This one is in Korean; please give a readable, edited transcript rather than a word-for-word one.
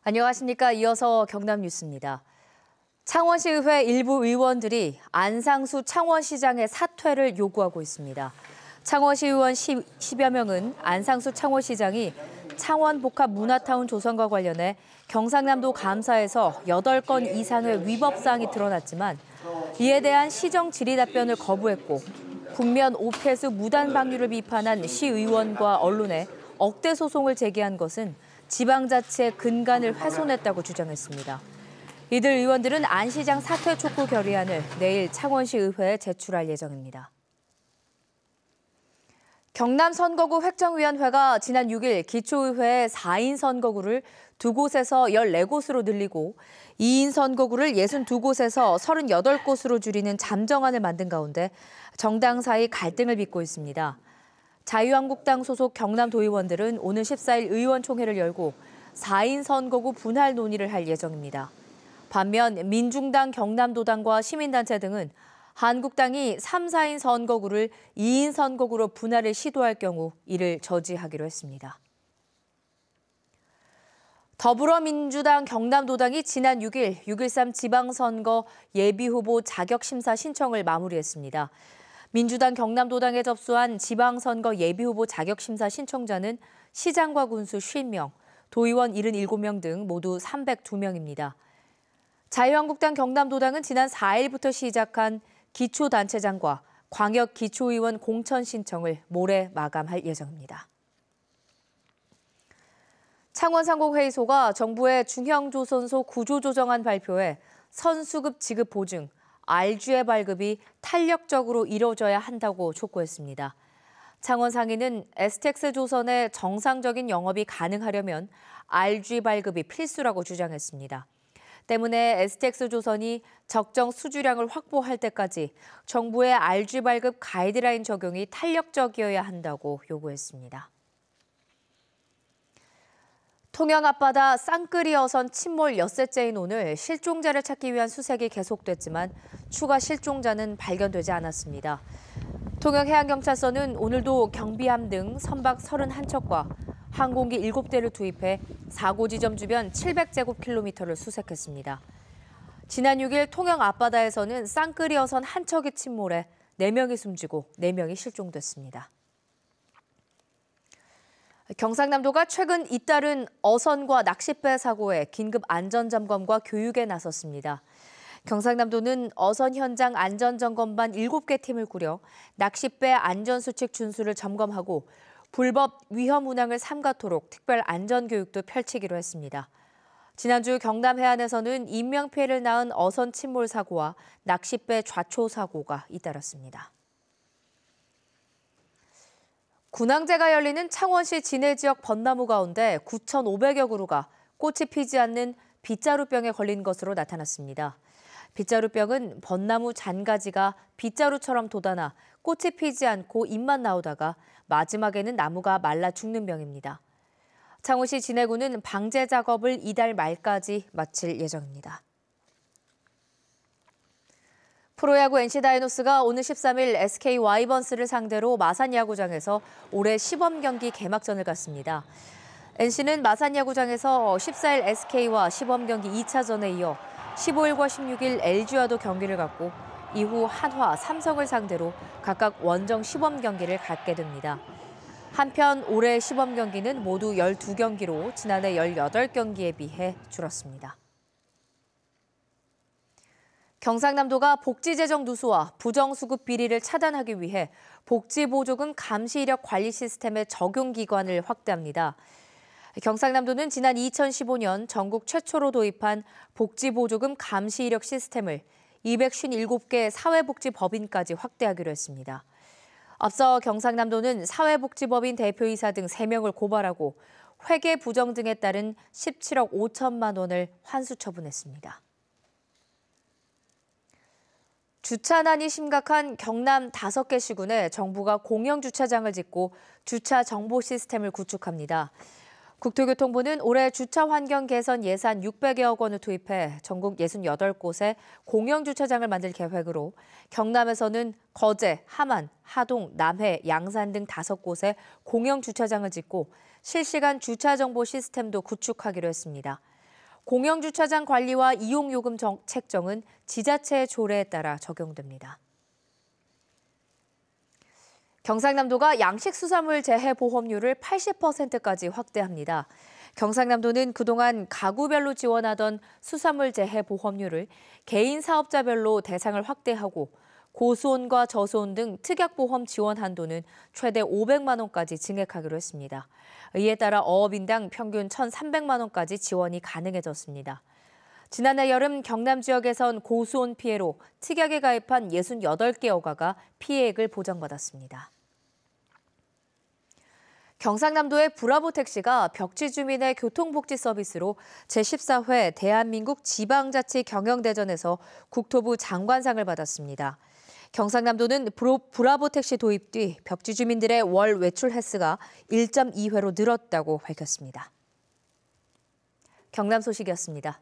안녕하십니까. 이어서 경남 뉴스입니다. 창원시의회 일부 의원들이 안상수 창원시장의 사퇴를 요구하고 있습니다. 창원시 의원 10여 명은 안상수 창원시장이 창원복합 문화타운 조성과 관련해 경상남도 감사에서 8건 이상의 위법사항이 드러났지만 이에 대한 시정 질의 답변을 거부했고 국면 오폐수 무단 방류를 비판한 시의원과 언론에 억대 소송을 제기한 것은 지방자치의 근간을 훼손했다고 주장했습니다. 이들 의원들은 안 시장 사퇴 촉구 결의안을 내일 창원시 의회에 제출할 예정입니다. 경남 선거구 획정위원회가 지난 6일 기초의회의 4인 선거구를 2곳에서 14곳으로 늘리고 2인 선거구를 62곳에서 38곳으로 줄이는 잠정안을 만든 가운데 정당 사이 갈등을 빚고 있습니다. 자유한국당 소속 경남도의원들은 오늘 14일 의원총회를 열고 4인 선거구 분할 논의를 할 예정입니다. 반면 민중당 경남도당과 시민단체 등은 한국당이 3, 4인 선거구를 2인 선거구로 분할을 시도할 경우 이를 저지하기로 했습니다. 더불어민주당 경남도당이 지난 6일 6.13 지방선거 예비후보 자격심사 신청을 마무리했습니다. 민주당 경남도당에 접수한 지방선거 예비후보 자격심사 신청자는 시장과 군수 50명, 도의원 77명 등 모두 302명입니다. 자유한국당 경남도당은 지난 4일부터 시작한 기초단체장과 광역기초의원 공천 신청을 모레 마감할 예정입니다. 창원상공회의소가 정부의 중형조선소 구조조정안 발표에 선수급 지급 보증, RG의 발급이 탄력적으로 이뤄져야 한다고 촉구했습니다. 창원 상인은 STX조선의 정상적인 영업이 가능하려면 RG 발급이 필수라고 주장했습니다. 때문에 STX조선이 적정 수주량을 확보할 때까지 정부의 RG 발급 가이드라인 적용이 탄력적이어야 한다고 요구했습니다. 통영 앞바다 쌍끌이 어선 침몰 엿새째인 오늘 실종자를 찾기 위한 수색이 계속됐지만 추가 실종자는 발견되지 않았습니다. 통영해양경찰서는 오늘도 경비함 등 선박 31척과 항공기 7대를 투입해 사고 지점 주변 700제곱킬로미터를 수색했습니다. 지난 6일 통영 앞바다에서는 쌍끌이 어선 한 척이 침몰해 4명이 숨지고 4명이 실종됐습니다. 경상남도가 최근 잇따른 어선과 낚싯배 사고에 긴급 안전점검과 교육에 나섰습니다. 경상남도는 어선 현장 안전점검반 7개 팀을 꾸려 낚싯배 안전수칙 준수를 점검하고 불법 위험 운항을 삼가토록 특별 안전교육도 펼치기로 했습니다. 지난주 경남 해안에서는 인명피해를 낳은 어선 침몰 사고와 낚싯배 좌초 사고가 잇따랐습니다. 군항제가 열리는 창원시 진해 지역 벚나무 가운데 9,500여 그루가 꽃이 피지 않는 빗자루병에 걸린 것으로 나타났습니다. 빗자루병은 벚나무 잔가지가 빗자루처럼 돋아나 꽃이 피지 않고 잎만 나오다가 마지막에는 나무가 말라 죽는 병입니다. 창원시 진해구는 방제 작업을 이달 말까지 마칠 예정입니다. 프로야구 NC 다이노스가 오늘 13일 SK 와이번스를 상대로 마산야구장에서 올해 시범경기 개막전을 갖습니다. NC는 마산야구장에서 14일 SK와 시범경기 2차전에 이어 15일과 16일 LG와도 경기를 갖고 이후 한화, 삼성을 상대로 각각 원정 시범경기를 갖게 됩니다. 한편 올해 시범경기는 모두 12경기로 지난해 18경기에 비해 줄었습니다. 경상남도가 복지재정 누수와 부정수급 비리를 차단하기 위해 복지보조금 감시 이력 관리 시스템의 적용 기관을 확대합니다. 경상남도는 지난 2015년 전국 최초로 도입한 복지보조금 감시 이력 시스템을 257개 사회복지법인까지 확대하기로 했습니다. 앞서 경상남도는 사회복지법인 대표이사 등 3명을 고발하고 회계 부정 등에 따른 17억 5천만 원을 환수 처분했습니다. 주차난이 심각한 경남 5개 시군에 정부가 공영주차장을 짓고 주차 정보 시스템을 구축합니다. 국토교통부는 올해 주차 환경 개선 예산 600여억 원을 투입해 전국 68곳에 공영주차장을 만들 계획으로 경남에서는 거제, 함안, 하동, 남해, 양산 등 5곳에 공영주차장을 짓고 실시간 주차정보 시스템도 구축하기로 했습니다. 공영주차장 관리와 이용요금 책정은 지자체의 조례에 따라 적용됩니다. 경상남도가 양식수산물 재해보험료를 80%까지 확대합니다. 경상남도는 그동안 가구별로 지원하던 수산물 재해보험료를 개인 사업자별로 대상을 확대하고 고수온과 저수온 등 특약보험 지원 한도는 최대 500만 원까지 증액하기로 했습니다. 이에 따라 어업인당 평균 1,300만 원까지 지원이 가능해졌습니다. 지난해 여름 경남 지역에선 고수온 피해로 특약에 가입한 68개 어가가 피해액을 보장받았습니다. 경상남도의 브라보 택시가 벽지 주민의 교통복지 서비스로 제14회 대한민국 지방자치 경영대전에서 국토부 장관상을 받았습니다. 경상남도는 브라보 택시 도입 뒤 벽지 주민들의 월 외출 횟수가 1.2회로 늘었다고 밝혔습니다. 경남 소식이었습니다.